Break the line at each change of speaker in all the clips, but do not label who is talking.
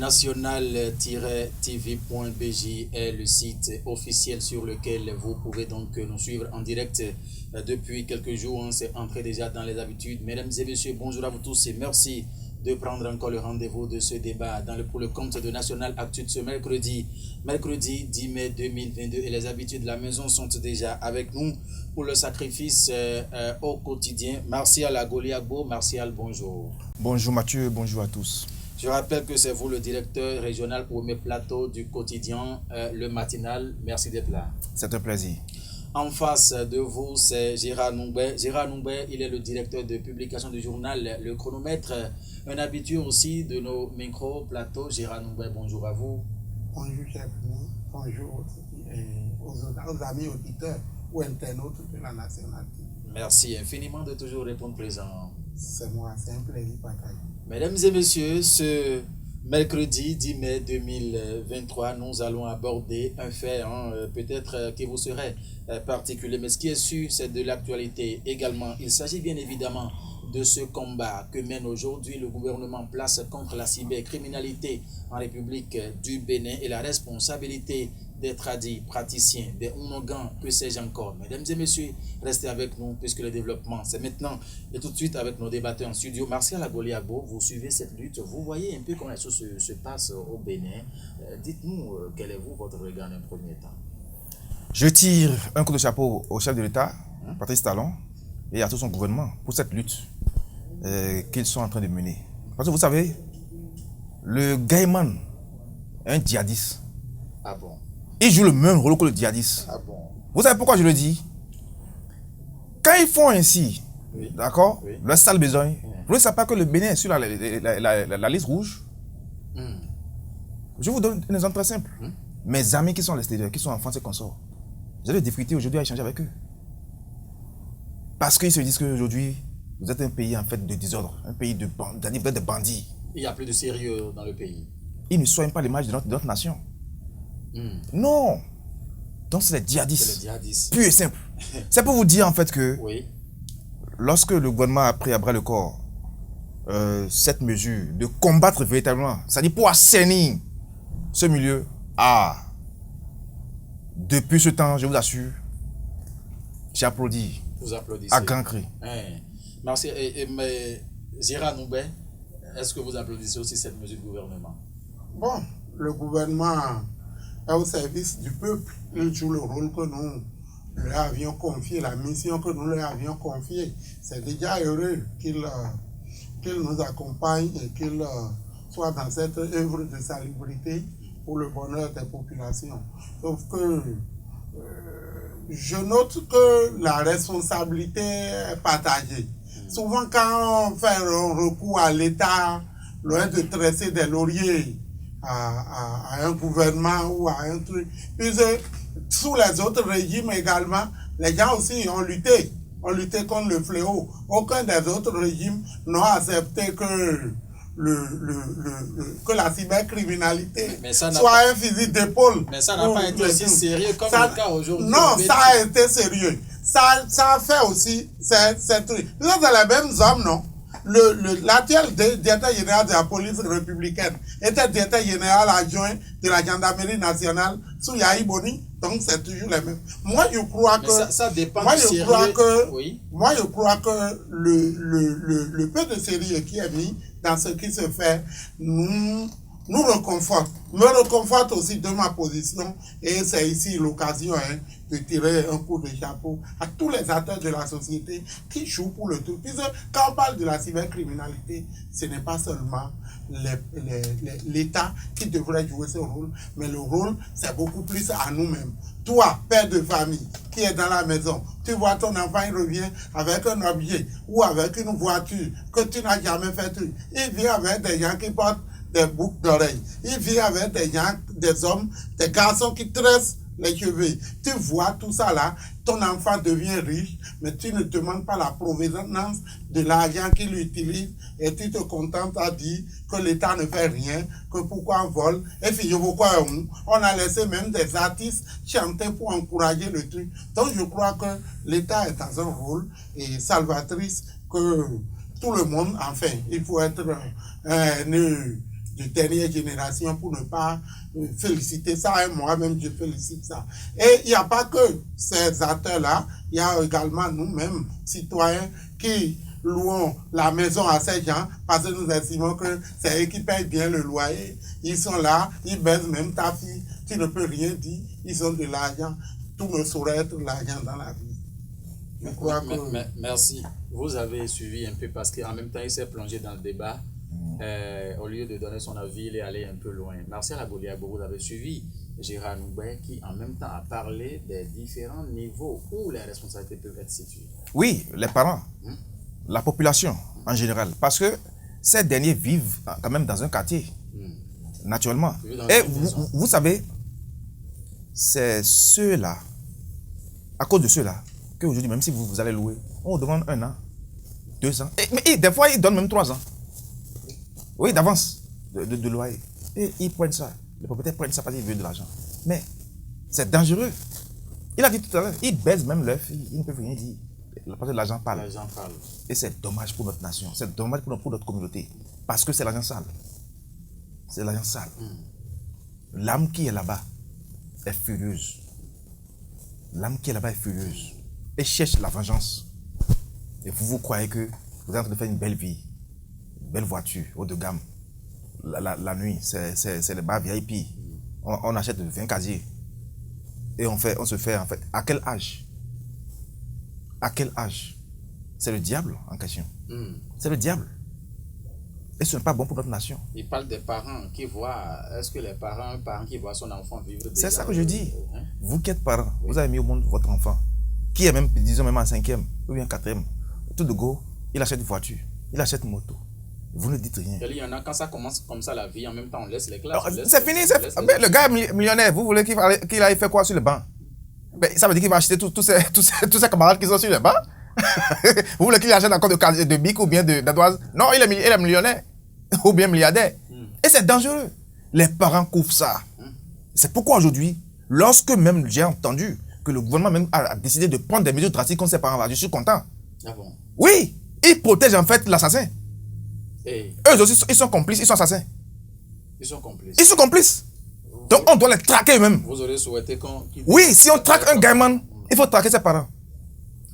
national-tv.bj est le site officiel sur lequel vous pouvez donc nous suivre en direct depuis quelques jours. C'est entré déjà dans les habitudes. Mesdames et messieurs, bonjour à vous tous et merci de prendre encore le rendez-vous de ce débat pour le compte de National Actu de ce mercredi 10 mai 2022. Et les habitudes de la maison sont déjà avec nous pour le sacrifice au quotidien. Martial Agoliagbo. Martial, bonjour.
Bonjour Mathieu, bonjour à tous.
Je rappelle que c'est vous le directeur régional Premier Plateau du quotidien Le Matinal. Merci d'être là.
C'est un plaisir.
En face de vous, c'est Gérard Noumbé. Gérard Noumbé, il est le directeur de publication du journal Le Chronomètre, un habitué aussi de nos micro-plateaux. Gérard Noumbé, bonjour à vous.
Bonjour, chef. Bonjour aux amis auditeurs ou internautes de la nationalité.
Merci infiniment de toujours répondre présent.
C'est moi, c'est un plaisir partagé.
Mesdames et messieurs, ce mercredi 10 mai 2023, nous allons aborder un fait peut-être qui vous serait particulier, mais ce qui est sûr, c'est de l'actualité également. Il s'agit bien évidemment de ce combat que mène aujourd'hui le gouvernement en place contre la cybercriminalité en République du Bénin et la responsabilité des tradis praticiens, des ounogans, que sais-je encore. Mesdames et messieurs, restez avec nous puisque le développement, c'est maintenant. Et tout de suite avec nos débatteurs en studio. Martial Agoliagbo, vous suivez cette lutte, vous voyez un peu comment les choses se passent au Bénin. Dites-nous, quel est votre regard en un premier temps?
Je tire un coup de chapeau au chef de l'État, Patrice Talon, et à tout son gouvernement pour cette lutte qu'ils sont en train de mener. Parce que vous savez, le Gaïman est un djihadiste.
Ah bon?
Il joue le même rôle que le djihadiste.
Ah bon?
Vous savez pourquoi je le dis? Quand ils font ainsi, oui, d'accord, oui, leur sale besoin, vous ne savez pas que le Bénin est sur la liste rouge. Je vous donne un exemple très simple. Mes amis qui sont à l'extérieur, qui sont en France et consorts, j'ai des difficultés aujourd'hui à échanger avec eux. Parce qu'ils se disent qu'aujourd'hui, vous êtes un pays en fait de désordre, un pays de bandits.
Il n'y a plus de sérieux dans le pays.
Ils ne soignent pas l'image de notre nation. Non. Donc c'est les djihadistes. Pur et simple. C'est pour vous dire en fait que
oui,
lorsque le gouvernement a pris à bras le corps cette mesure de combattre véritablement, c'est-à-dire pour assainir ce milieu, depuis ce temps, je vous assure, j'applaudis.
Vous applaudissez.
À grand cri.
Merci. Mais Gérard Noumbé, est-ce que vous applaudissez aussi cette mesure du gouvernement?
Bon, le gouvernement est au service du peuple. Il joue le rôle que nous leur avions confié, la mission que nous leur avions confiée. C'est déjà heureux qu'il nous accompagne et qu'il soit dans cette œuvre de salubrité pour le bonheur des populations. Sauf que je note que la responsabilité est partagée. Souvent, quand on fait un recours à l'État, loin de tresser des lauriers à un gouvernement ou à un truc, puis sous les autres régimes également, les gens aussi ont lutté contre le fléau. Aucun des autres régimes n'a accepté que que la cybercriminalité soit un physique d'épaule.
Mais ça n'a pas été aussi sérieux comme le cas aujourd'hui.
Non, ça a été sérieux. Ça a fait aussi ces trucs. Vous êtes les mêmes hommes, non? L'actuel directeur général de la police républicaine était directeur général adjoint de la gendarmerie nationale sous Yahi Boni. Donc c'est toujours les mêmes. Moi je crois que
ça dépend du sérieux.
Moi je crois que le peu de sérieux qui est mis dans ce qui se fait nous reconforte. Me reconforte aussi de ma position et c'est ici l'occasion de tirer un coup de chapeau à tous les acteurs de la société qui jouent pour le tout. Puisque quand on parle de la cybercriminalité, ce n'est pas seulement l'État qui devrait jouer ce rôle, mais le rôle, c'est beaucoup plus à nous-mêmes. Toi, père de famille, qui est dans la maison, tu vois ton enfant, il revient avec un objet ou avec une voiture que tu n'as jamais fait. Il vient avec des gens qui portent des boucles d'oreilles. Il vient avec des gens, des hommes, des garçons qui tressent les cheveux. Tu vois tout ça là, ton enfant devient riche, mais tu ne te demandes pas la provenance de l'argent qu'il utilise et tu te contentes à dire que l'État ne fait rien, que pourquoi on vole. Et puis, on a laissé même des artistes chanter pour encourager le truc. Donc, je crois que l'État est dans un rôle et salvatrice que tout le monde, enfin, il faut être de dernière génération pour ne pas féliciter ça. Et moi-même, je félicite ça. Et il n'y a pas que ces acteurs-là, il y a également nous-mêmes, citoyens, qui louons la maison à ces gens parce que nous estimons que c'est eux qui payent bien le loyer. Ils sont là, ils baissent même ta fille, tu ne peux rien dire, ils ont de l'argent. Tout ne saurait être l'argent dans la vie. Je crois que...
Merci. Vous avez suivi un peu parce qu'en même temps, il s'est plongé dans le débat. Au lieu de donner son avis, il est allé un peu loin. Martial Agoliabo, vous avez suivi Gérard Noubert qui en même temps a parlé des différents niveaux où les responsabilités peuvent être situées.
Oui, les parents, la population en général. Parce que ces derniers vivent quand même dans un quartier, naturellement. Et vous savez, c'est ceux-là, à cause de ceux-là, qu'aujourd'hui, même si vous allez louer, on vous demande 1 an, 2 ans. Mais des fois, ils donnent même 3 ans. Oui, d'avance de loyer. Et ils prennent ça. Les propriétaires prennent ça parce qu'ils veulent de l'argent. Mais c'est dangereux. Il a dit tout à l'heure, ils baissent même leur fille. Ils ne peuvent rien dire. Parce que l'argent parle.
L'argent parle.
Et c'est dommage pour notre nation. C'est dommage pour notre communauté. Parce que c'est l'argent sale. C'est l'argent sale. L'âme qui est là-bas est furieuse. L'âme qui est là-bas est furieuse. Et cherche la vengeance. Et vous croyez que vous êtes en train de faire une belle vie. Une belle voiture, haut de gamme. La nuit, c'est le bar VIP. On achète 20 casiers. Et on se fait en fait. À quel âge? À quel âge? C'est le diable en question. C'est le diable. Et ce n'est pas bon pour notre nation.
Il parle des parents qui voient. Est-ce que un parent qui voit son enfant vivre déjà?
C'est ça que je dis. Vous qui êtes parents, vous avez mis au monde votre enfant, qui est même, disons même en 5e ou bien 4e. Tout de go, il achète une voiture, il achète une moto. Vous ne dites rien.
Il y en a, quand ça commence comme ça la vie, en même temps on laisse les classes.
C'est fini. Le gars millionnaire, vous voulez qu'il aille faire quoi sur le banc? Ça veut dire qu'il va acheter tous ses camarades qui sont sur le banc. Vous voulez qu'il achète encore de bic ou bien d'ardoise? Non, il est millionnaire ou bien milliardaire. Et c'est dangereux. Les parents couvrent ça. C'est pourquoi aujourd'hui, lorsque même j'ai entendu que le gouvernement même a décidé de prendre des mesures drastiques contre ses parents-là, je suis content.
Ah bon?
Oui, ils protègent en fait l'assassin. Eux aussi, ils sont complices, ils sont assassins.
Ils sont complices.
Ils sont complices. Donc on doit les traquer eux-mêmes.
Vous aurez souhaité qu'on...
Oui, si on traque un gamin, il faut traquer ses parents.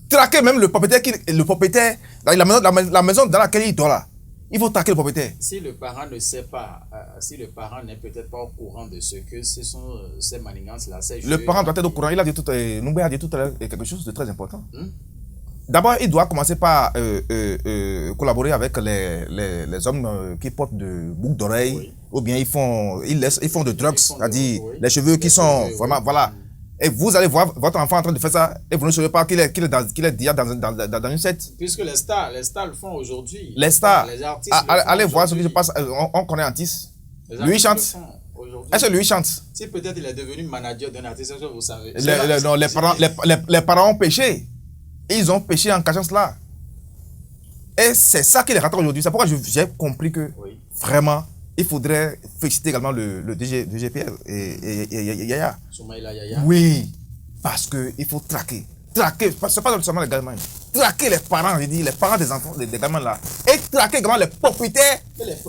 Traquer même le propriétaire, la maison dans laquelle il dort là. Il faut traquer le propriétaire.
Si le parent ne sait pas, si le parent n'est peut-être pas au courant de ce que ce sont ces manigances-là,
le parent doit être au courant. Il a dit tout à l'heure quelque chose de très important. D'abord, il doit commencer par collaborer avec les hommes qui portent de boucles d'oreilles, ou bien ils font de drugs, c'est-à-dire les cheveux qui sont vraiment, voilà. Et vous allez voir votre enfant en train de faire ça, et vous ne savez pas qu'il est déjà dans une secte.
Puisque les stars le font aujourd'hui.
Les stars,
les artistes
allez voir ce qui se passe. On connaît Antis. Lui, il chante. Est-ce que lui chante?
Si peut-être il est devenu manager d'un artiste, est-ce que vous savez?
Non, les parents ont péché. Ils ont péché en cachant cela. Et c'est ça qui les rattrape aujourd'hui. C'est pourquoi j'ai compris que vraiment, il faudrait féliciter également le DGPR et Yaya.
Soumaïla Yaya.
Oui, parce qu'il faut traquer. Traquer, ce n'est pas seulement les gamins. Traquer les parents, je dis, les parents des enfants, des gamins là. Et traquer également les propriétaires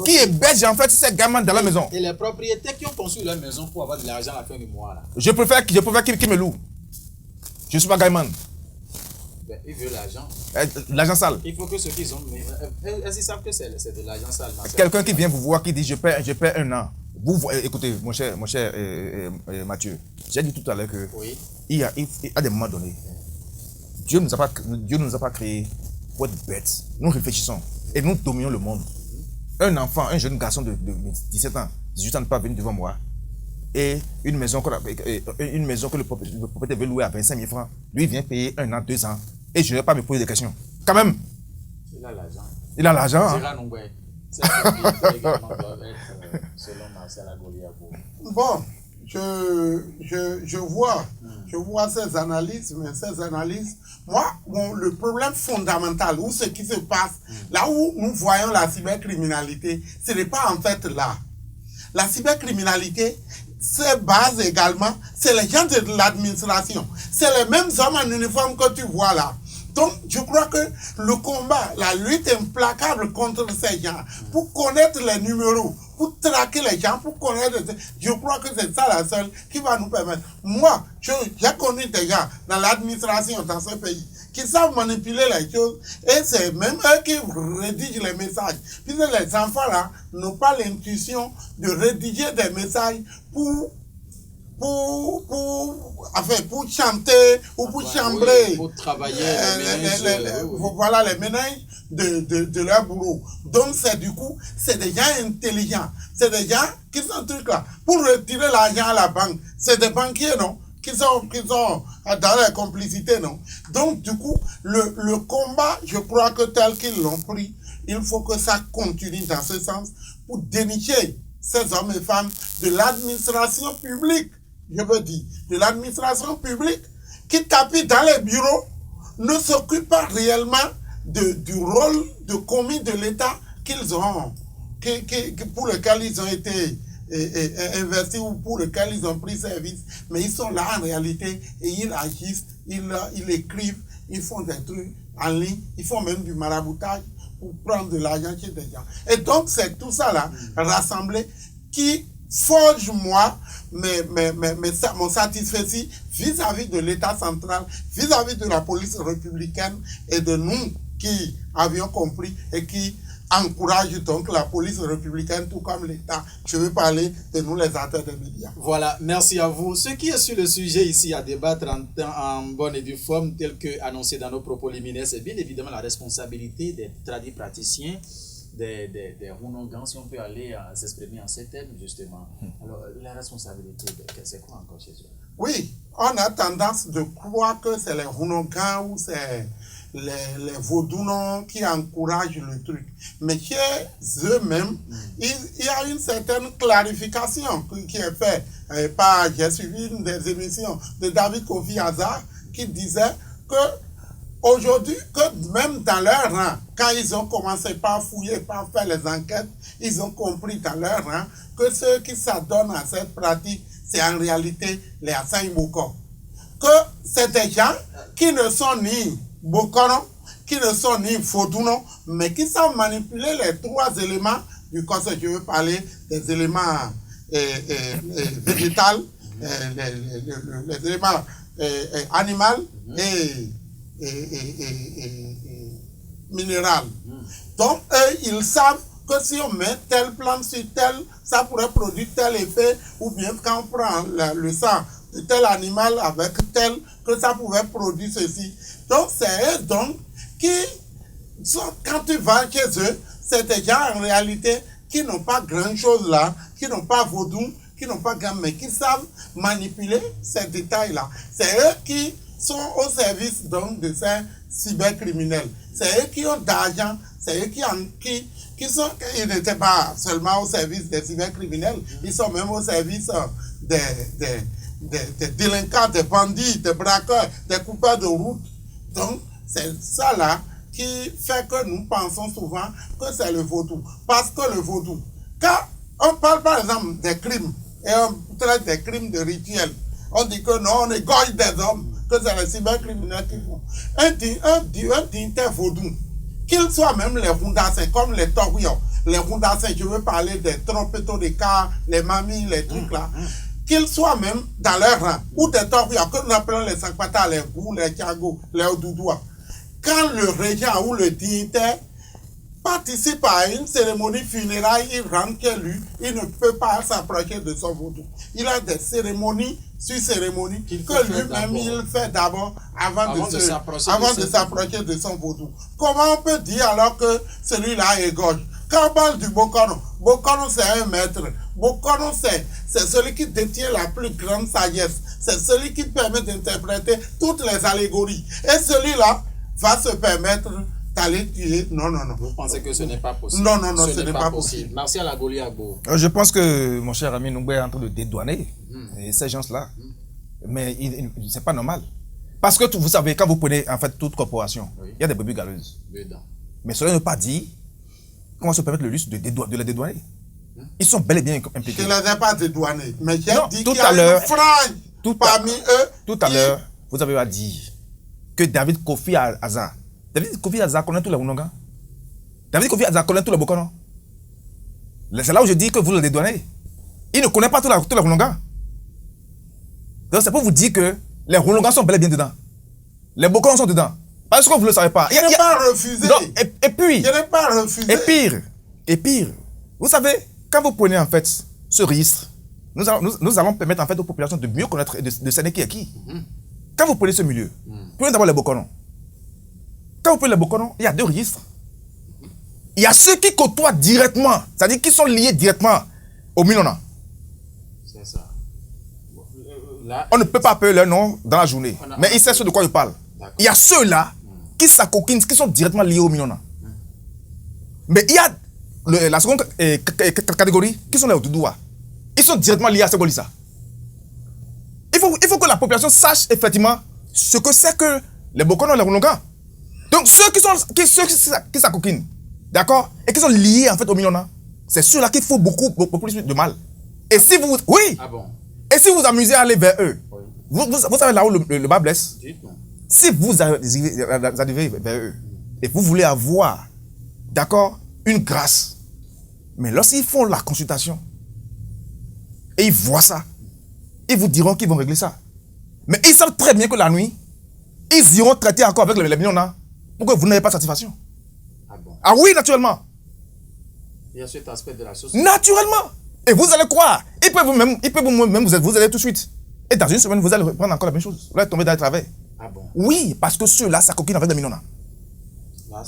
qui hébergent en fait ces gamins dans la maison.
Et les propriétaires qui ont construit leur maison pour avoir de l'argent à la fin du mois là.
Je préfère qu'ils me louent. Je ne suis pas gamin.
Ils veulent l'argent.
L'argent sale.
Il faut que ceux qui ont... Est-ce qu'ils savent que c'est de l'argent sale?
Quelqu'un qui vient vous voir, qui dit je paie 1 an. Écoutez, mon cher Mathieu, j'ai dit tout à l'heure que il y a des moments donnés, Dieu ne nous a pas créés pour être bêtes. Nous réfléchissons et nous dominons le monde. Un enfant, un jeune garçon de 17 ans, 18 ans ne peut pas venir devant moi. Et une maison que le propriétaire veut louer à 25 000 francs, lui vient payer 1 an, 2 ans. Et je ne vais pas me poser des questions. Quand même.
Il a l'argent.
Il a l'argent.
Gérard Noubert. Ces propriétés également doivent être, selon Martial Agoliabo.
Bon, je vois ces analyses, mais ces analyses, moi, le problème fondamental, ou ce qui se passe, là où nous voyons la cybercriminalité, ce n'est pas en fait là. La cybercriminalité se base également, c'est les gens de l'administration. C'est les mêmes hommes en uniforme que tu vois là. Donc, je crois que le combat, la lutte implacable contre ces gens, pour connaître les numéros, pour traquer les gens, pour connaître. Je crois que c'est ça la seule qui va nous permettre. Moi, j'ai connu des gens dans l'administration dans ce pays qui savent manipuler les choses et c'est même eux qui rédigent les messages. Puisque les enfants là n'ont pas l'intuition de rédiger des messages pour chanter ou pour chambrer.
Oui, pour travailler
voilà les ménages de leur boulot. Donc c'est du coup, c'est des gens intelligents. C'est des gens qui sont trucs là. Pour retirer l'argent à la banque, c'est des banquiers, non? Qui sont dans la complicité, non? Donc du coup, le combat, je crois que tel qu'ils l'ont pris, il faut que ça continue dans ce sens pour dénicher ces hommes et femmes de l'administration publique. Je veux dire, de l'administration publique qui tapit dans les bureaux, ne s'occupe pas réellement du rôle de commis de l'État qu'ils ont, pour lequel ils ont été investis ou pour lequel ils ont pris service. Mais ils sont là en réalité et ils agissent, ils écrivent, ils font des trucs en ligne, ils font même du maraboutage pour prendre de l'argent chez des gens. Et donc c'est tout ça là, rassemblé, qui forge moi mon satisfait vis-à-vis de l'État central, vis-à-vis de la police républicaine et de nous qui avions compris et qui encourage donc la police républicaine tout comme l'État. Je veux parler de nous les acteurs des médias.
Voilà, merci à vous. Ce qui est sur le sujet ici à débattre en bonne et due forme, tel que annoncé dans nos propos liminaires, c'est bien évidemment la responsabilité des tradis praticiens, des Runongans, si on peut aller s'exprimer en ces termes, justement. Alors, la responsabilité, c'est quoi encore chez eux?
Oui, on a tendance de croire que c'est les Runongans ou c'est les Vaudounos qui encouragent le truc. Mais chez eux-mêmes, il y a une certaine clarification qui est faite par, j'ai suivi une des émissions de David Kofi Hazard qui disait que aujourd'hui, que même dans leur rang, quand ils ont commencé par fouiller, par faire les enquêtes, ils ont compris dans leur rang que ceux qui s'adonnent à cette pratique, c'est en réalité les Assai Boko. Que c'est des gens qui ne sont ni Bokono, qui ne sont ni Vaudounos, mais qui savent manipuler les trois éléments du corps. Je veux parler des éléments végétaux, les éléments animaux et minéral. Donc, eux, ils savent que si on met telle plante sur telle, ça pourrait produire tel effet, ou bien quand on prend le sang de tel animal avec tel, que ça pouvait produire ceci. Donc, c'est eux donc qui sont, quand tu vas chez eux, c'est des gens en réalité qui n'ont pas grand-chose là, qui n'ont pas vaudou, qui n'ont pas grand, mais qui savent manipuler ces détails-là. C'est eux qui sont au service donc de ces cybercriminels. C'est eux qui ont d'argent, c'est eux qui sont, ils n'étaient pas seulement au service des cybercriminels, ils sont même au service des délinquants, des bandits, des braqueurs, des coupeurs de route. Donc, c'est ça là qui fait que nous pensons souvent que c'est le vaudou. Parce que le vaudou, quand on parle par exemple des crimes, et on traite des crimes de rituel, on dit que non, on égorge des hommes, que c'est les cybercriminels qui font. Un dignitaire vaudou, qu'ils soient même les Rundassins, comme les Torios, les Rundassins, je veux parler des trompettos de car, les mamies, les trucs là, qu'ils soient même dans leur rang, ou des Torios, que nous appelons les Sankpata, les Gou, les Tiago, les Oudoudoua. Quand le régent ou le dignitaire participe à une cérémonie funéraire, il rentre chez lui, il ne peut pas s'approcher de son vaudou. Il a des cérémonies sur cérémonie que lui-même il fait d'abord avant de s'approcher de son vaudou. Comment on peut dire alors que celui-là égorge? Quand on parle du Bokono, Bokono c'est un maître. Bokono c'est celui qui détient la plus grande sagesse. C'est celui qui permet d'interpréter toutes les allégories. Et celui-là va se permettre d'aller tuer. Non.
Vous pensez que ce n'est pas possible?
Non, ce n'est pas possible.
Martial Agoliabo.
Je pense que mon cher ami Nungbe est en train de dédouaner ces gens-là. Mais c'est pas normal. Parce que vous savez, quand vous prenez en fait toute corporation, il y a des brebis galeuses. Mais cela ne veut pas dire comment se permettre le luxe de les dédouaner. Ils sont bel et bien impliqués.
Je ne les ai pas dédouanés. Mais j'ai dit
tout
qu'il y a une frange parmi eux.
Tout à l'heure, vous avez à dire que David Kofi Hazard. David Kofi Hazard connaît tous les Runongans. David Kofi Hazard connaît tous les Bokono. C'est là où je dis que vous le dédouanez. Il ne connaît pas tous les Roulongans. Donc c'est pour vous dire que les Roulongans sont bel et bien dedans. Les Bokono sont dedans. Parce que vous ne le savez pas.
Je n'ai pas refusé.
Donc, et puis,
je n'ai pas refusé.
Et pire, vous savez, quand vous prenez en fait ce registre, nous allons permettre en fait aux populations de mieux connaître et de cerner qui est qui. Quand vous prenez ce milieu, prenez d'abord les Bokono. Quand vous prenez les Bokono, il y a 2 registres. Il y a ceux qui côtoient directement, c'est-à-dire qui sont liés directement au Minona.
C'est ça. Là,
On ne peut pas appeler leur nom dans la journée, mais ils savent de quoi je parle. Il y a ceux-là qui s'acoquinent, qui sont directement liés au Minona. Mais il y a la seconde catégorie qui sont les Outoudouas. Ils sont directement liés à Segolissa. Il faut que la population sache effectivement ce que c'est que les Bokono et les Roulongans. Donc ceux qui s'acoquinent, d'accord, et qui sont liés en fait au Minona, c'est ceux-là qui font beaucoup plus de mal. Et si vous, oui,
ah bon?
Et si vous amusez à aller vers eux,
Oui.
vous savez là où le bas blesse.
Dites-moi.
Si vous arrivez vers eux et vous voulez avoir, d'accord, une grâce, mais lorsqu'ils font la consultation et ils voient ça, ils vous diront qu'ils vont régler ça. Mais ils savent très bien que la nuit, ils iront traiter encore avec les Minona pour que vous n'ayez pas de satisfaction.
Ah bon?
Ah oui, naturellement.
Il y a cet aspect de la société.
Naturellement. Et vous allez croire. Ils peuvent même vous aider tout de suite. Et dans une semaine, vous allez prendre encore la même chose. Vous allez tomber dans le travers.
Ah bon?
Oui, parce que ceux-là, ça coquine avec des Minona.
Là,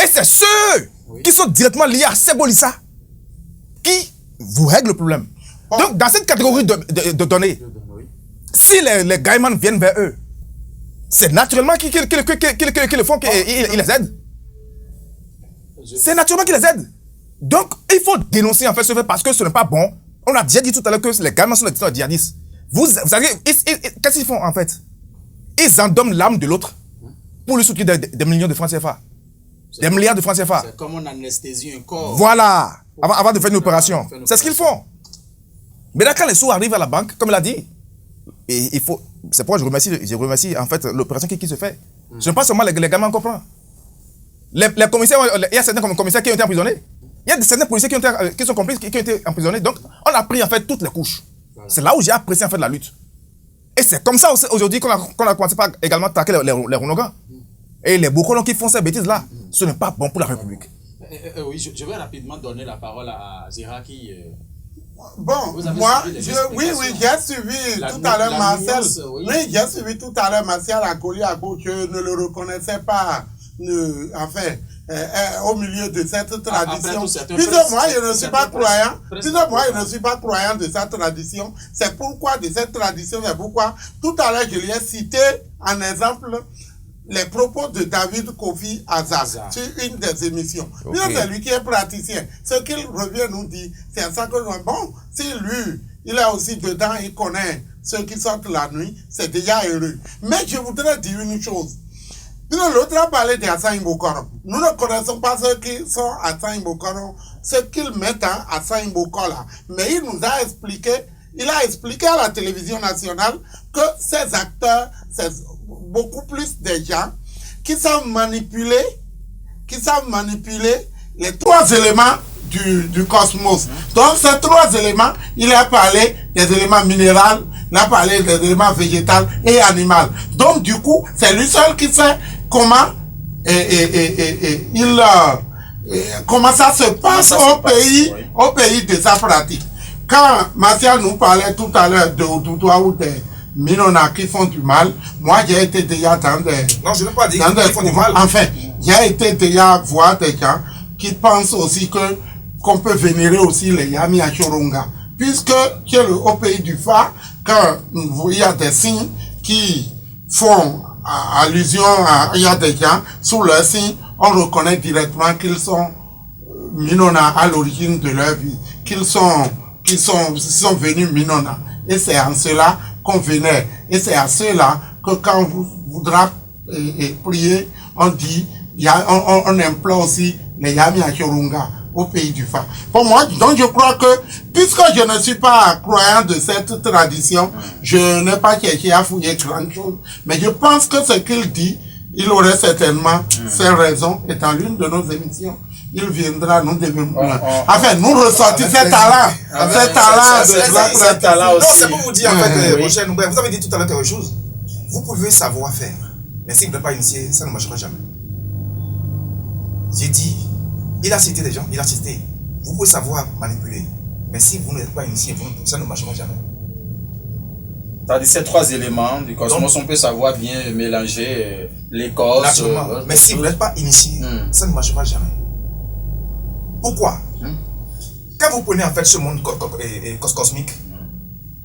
Et c'est ceux qui sont directement liés à Segolissa qui vous règlent le problème. Donc, dans cette catégorie de données,
oui.
si les Gaïmans viennent vers eux, c'est naturellement qu'ils le font, qu'ils les aident. C'est naturellement qu'ils les aident. Donc, il faut dénoncer en fait ce fait parce que ce n'est pas bon. On a déjà dit tout à l'heure que les Gaïmans sont des djihadistes. Vous savez, qu'est-ce qu'ils font en fait? Ils endorment l'âme de l'autre pour lui soutenir des millions de francs CFA. Des milliards de francs CFA.
C'est comme on anesthésie un corps.
Voilà. Avant de faire une opération. C'est ce qu'ils font. Mais là, quand les sous arrivent à la banque, comme il a dit, et il faut. C'est pourquoi je remercie en fait l'opération qui se fait. Ce n'est pas seulement les gamins qu'on prend. Les commissaires, il y a certains commissaires qui ont été emprisonnés. Il y a certains policiers qui sont complices, qui ont été emprisonnés. Donc, on a pris en fait toutes les couches. Voilà. C'est là où j'ai apprécié en fait la lutte. Et c'est comme ça aujourd'hui qu'on a commencé par également attaquer les Roulongans. Et les Bokono qui font ces bêtises-là, ce n'est pas bon pour la République.
Oui, je vais rapidement donner la parole à Zira qui...
Bon, moi, oui, j'ai suivi tout à l'heure Marcel. Oui, j'ai suivi tout à l'heure Marcel à Goliago, je ne le reconnaissais pas, au milieu de cette tradition. Puisque moi, je ne suis pas croyant. Puisque moi, je ne suis pas croyant de cette tradition. C'est pourquoi, de cette tradition, c'est pourquoi, tout à l'heure, je lui ai cité en exemple les propos de David Kofi Azar sur une des émissions. Okay. C'est lui qui est praticien. Ce qu'il revient nous dire, c'est ça que nous... Bon, si lui, il est aussi dedans, il connaît ceux qui sortent la nuit, c'est déjà heureux. Mais je voudrais dire une chose. L'autre a parlé d'Assane Bokoro. Nous ne connaissons pas ceux qui sont à Assane Bokoro, ce qu'ils mettent à Assane Bokoro. Mais il nous a expliqué, il a expliqué à la télévision nationale que ces acteurs, c'est beaucoup plus des gens qui savent manipuler les 3 éléments du cosmos. Donc ces 3 éléments, il a parlé des éléments minéraux, il a parlé des éléments végétaux et animaux. Donc du coup, c'est lui seul qui sait comment comment ça se passe au pays de sa pratique. Quand Martial nous parlait tout à l'heure de Oudoudoua ou des Minona qui font du mal, moi j'ai été déjà dans des...
Non, je n'ai pas dit qu'ils font du mal.
Enfin, j'ai été déjà voir des gens qui pensent aussi qu'on peut vénérer aussi les Yami à Choronga. Puisque au pays du phare, quand il y a des signes qui font allusion il y a des gens, sous leurs signes, on reconnaît directement qu'ils sont Minona à l'origine de leur vie, qu'ils sont venus Minona. Et c'est en cela qu'on vénère. Et c'est à cela que quand on voudra prier, on dit, on implore aussi les Yami à Chorunga au pays du phare. Pour moi, donc je crois que, puisque je ne suis pas croyant de cette tradition, je n'ai pas cherché à fouiller grand chose. Mais je pense que ce qu'il dit, il aurait certainement ses raisons, et dans l'une de nos émissions, il viendra, nous devons... Enfin, nous ressortir ces talents. Ces talents
Non, c'est pour vous dire, en fait, mon cher Noumbert, vous avez dit tout à l'heure quelque chose. Vous pouvez savoir faire, mais si vous n'êtes pas initié, ça ne marchera jamais. J'ai dit, il a cité des gens, il a cité. Vous pouvez savoir manipuler, mais si vous n'êtes pas initié, ça ne marchera jamais.
C'est-à-dire ces 3 éléments du cosmos, on peut savoir bien mélanger les causes.
Naturellement. Mais si vous n'êtes pas initié, ça ne marchera jamais. Pourquoi? Quand vous prenez en fait ce monde cosmique,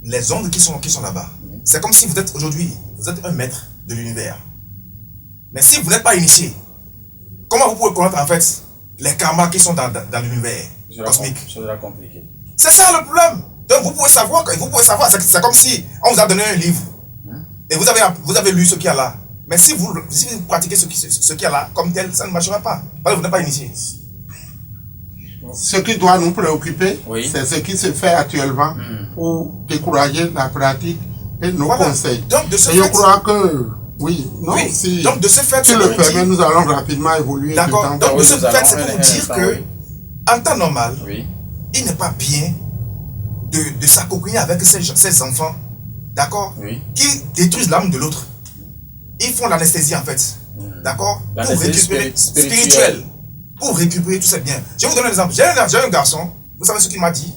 les ondes qui sont là-bas, c'est comme si vous êtes aujourd'hui, vous êtes un maître de l'univers. Mais si vous n'êtes pas initié, comment vous pouvez connaître en fait les karmas qui sont dans l'univers cosmique?
C'est compliqué.
C'est ça le problème. Donc vous pouvez savoir, c'est comme si on vous a donné un livre et vous avez lu ce qu'il y a là. Mais si vous pratiquez ce qu'il y a là comme tel, ça ne marchera pas. Parce que vous n'êtes pas initié.
Ce qui doit nous préoccuper, c'est ce qui se fait actuellement pour décourager la pratique et nos conseils.
Donc, de ce
je crois que, si
donc, de ce fait,
tu le permets, nous allons rapidement évoluer.
D'accord. Donc, de ce fait, c'est pour vous dire que, en temps normal, il n'est pas bien de s'accoquiner avec ces enfants, d'accord, qui détruisent l'âme de l'autre. Ils font l'anesthésie, en fait. D'accord. Pour récupérer spirituel. Pour récupérer tous ces biens. Je vais vous donner un exemple. J'ai un garçon, vous savez ce qu'il m'a dit?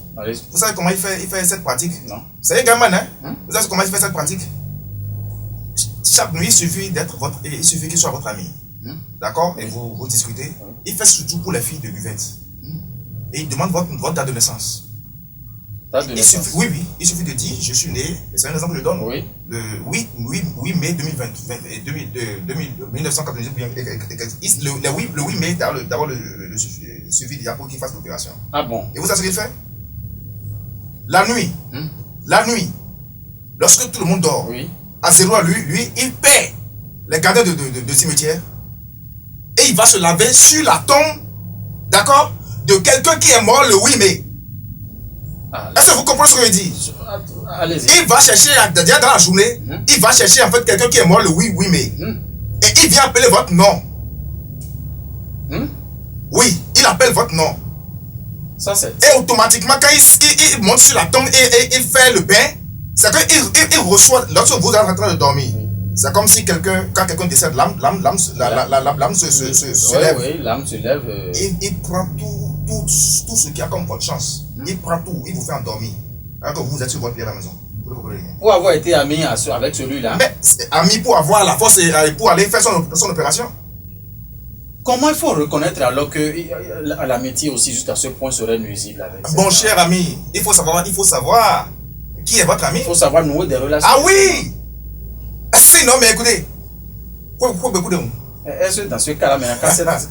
Vous savez comment il fait cette pratique? Non. C'est un gamin, hein? Vous savez comment il fait cette pratique? Chaque nuit, il suffit qu'il soit votre ami. D'accord? Et vous discutez. Il fait surtout pour les filles de buvette. Et il demande votre date de naissance. Il suffit de dire, je suis né, c'est un exemple que je donne, le 8 mai 1998, le 8 mai, d'abord le suivi déjà pour qu'il fasse l'opération.
Ah bon?
Et vous savez ce qu'il fait? La nuit, lorsque tout le monde dort, à 0 heure, lui, il paie les gardiens de cimetière et il va se laver sur la tombe, d'accord, de quelqu'un qui est mort le 8 mai. Est-ce que vous comprenez ce que je dis?
Allez-y.
Il va chercher, déjà dans la journée, il va chercher en fait quelqu'un qui est mort le 8 mai. Et il vient appeler votre nom. Oui, il appelle votre nom.
Ça, c'est...
Et automatiquement, quand il monte sur la tombe et il fait le bain, c'est qu'il reçoit, lorsque vous êtes en train de dormir, c'est comme si quand quelqu'un décède, l'âme se lève.
Oui, l'âme se lève.
Il prend tout ce qu'il y a comme votre chance. Il prend tout, il vous fait endormir. Alors que vous êtes sur votre pied à la maison.
Pour avoir été ami avec celui-là.
Mais ami pour avoir la force et pour aller faire son opération.
Comment il faut reconnaître alors que l'amitié aussi jusqu'à ce point serait nuisible avec ça?
Bon cher ami, il faut savoir qui est votre ami.
Il faut savoir nouer des relations.
Ah oui! Sinon, mais écoutez, pourquoi beaucoup de nous?
Est-ce que dans ce cas-là,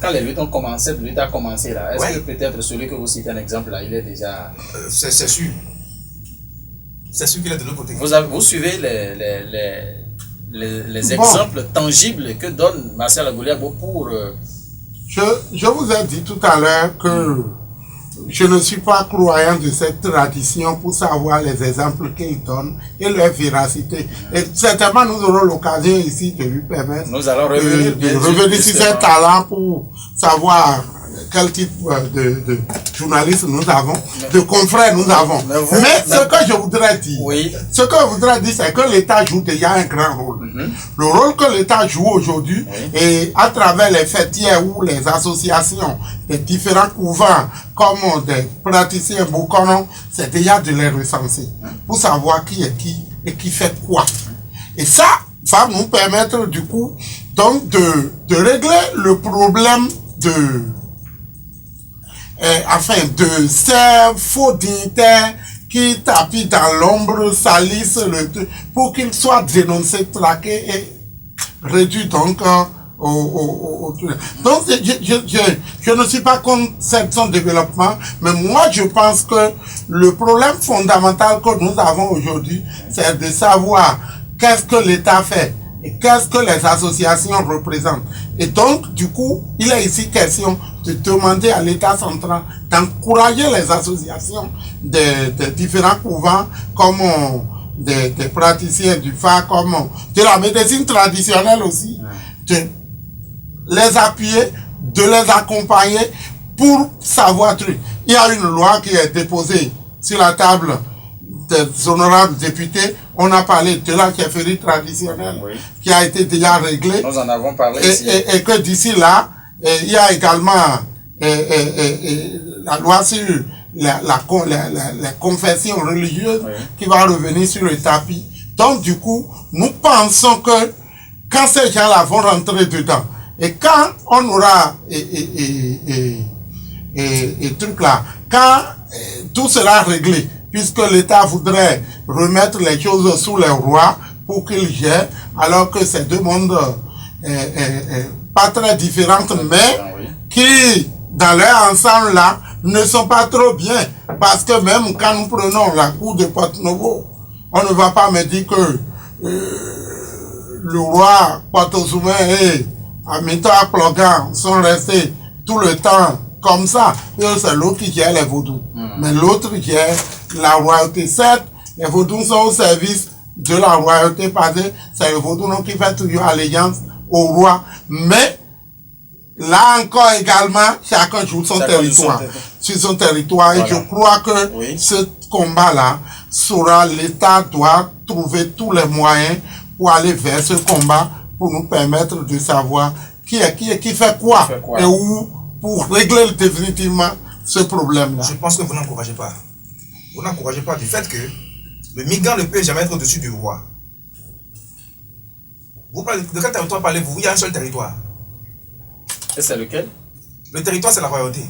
quand les luttes ont commencé, là, est-ce que peut-être celui que vous citez un exemple là, il est déjà...
C'est sûr. C'est sûr qu'il est de l'autre côté.
Vous suivez les exemples tangibles que donne Martial Agoliabo pour...
Je vous ai dit tout à l'heure que je ne suis pas croyant de cette tradition pour savoir les exemples qu'il donne et leur véracité. Et certainement, nous aurons l'occasion ici de lui permettre
nous allons revenir
sur ses talents pour savoir quel type de journalistes nous avons, de confrères nous avons. Mais ce que je voudrais dire, c'est que l'État joue déjà un grand rôle. Le rôle que l'État joue aujourd'hui, et à travers les fêtières ou les associations des différents couvents, comme des praticiens Bokonon, c'est déjà de les recenser, pour savoir qui est qui et qui fait quoi. Et ça va nous permettre du coup donc de régler le problème de ces faux dignitaires qui tapent dans l'ombre, salissent le truc, pour qu'ils soient dénoncés, traqués et réduits donc donc je ne suis pas contre son développement, mais moi je pense que le problème fondamental que nous avons aujourd'hui, c'est de savoir qu'est-ce que l'État fait et qu'est-ce que les associations représentent. Et donc, du coup, il est ici question de demander à l'État central d'encourager les associations des différents couvents, comme des praticiens du FA, comme de la médecine traditionnelle aussi, de les appuyer, de les accompagner pour savoir truc. Il y a une loi qui est déposée sur la table des honorables députés. On a parlé de la chefferie traditionnelle qui a été déjà réglée.
Nous en avons parlé ici.
Et que d'ici là, il y a également la loi sur la confession religieuse qui va revenir sur le tapis. Donc du coup, nous pensons que quand ces gens-là vont rentrer dedans, et quand on aura truc là, quand tout sera réglé, puisque l'État voudrait remettre les choses sous les rois pour qu'ils gèrent, alors que c'est deux mondes pas très différentes, mais qui, dans leur ensemble là, ne sont pas trop bien. Parce que même quand nous prenons la cour de Porto-Novo, on ne va pas me dire que le roi Porto-Soumain et Amita Plogan sont restés tout le temps comme ça. C'est l'autre qui gère les vaudous. Mais l'autre qui gère la royauté. Certes, les vaudous sont au service de la royauté parce que c'est le vaudou qui fait toujours allégeance au roi. Mais là encore également, chacun joue son territoire. Sur son territoire. Voilà. Et je crois que ce combat-là, l'État doit trouver tous les moyens pour aller vers ce combat, pour nous permettre de savoir qui fait quoi et où, pour régler définitivement ce problème-là.
Je pense que vous n'encouragez pas. Vous n'encouragez pas du fait que le migrant ne peut jamais être au-dessus du roi. Vous parlez, de quel territoire parlez-vous? Il y a un seul territoire.
Et c'est lequel?
Le territoire, c'est la royauté.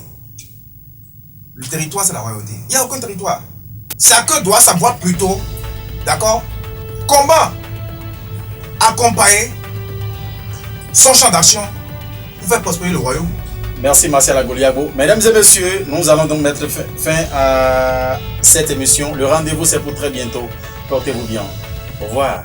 Le territoire, c'est la royauté. Il n'y a aucun territoire. Chacun doit savoir plutôt, d'accord, comment accompagner son champ d'action pour faire prospérer le royaume.
Merci Martial Agoliabo. Mesdames et messieurs, nous allons donc mettre fin à cette émission. Le rendez-vous, c'est pour très bientôt. Portez-vous bien. Au revoir.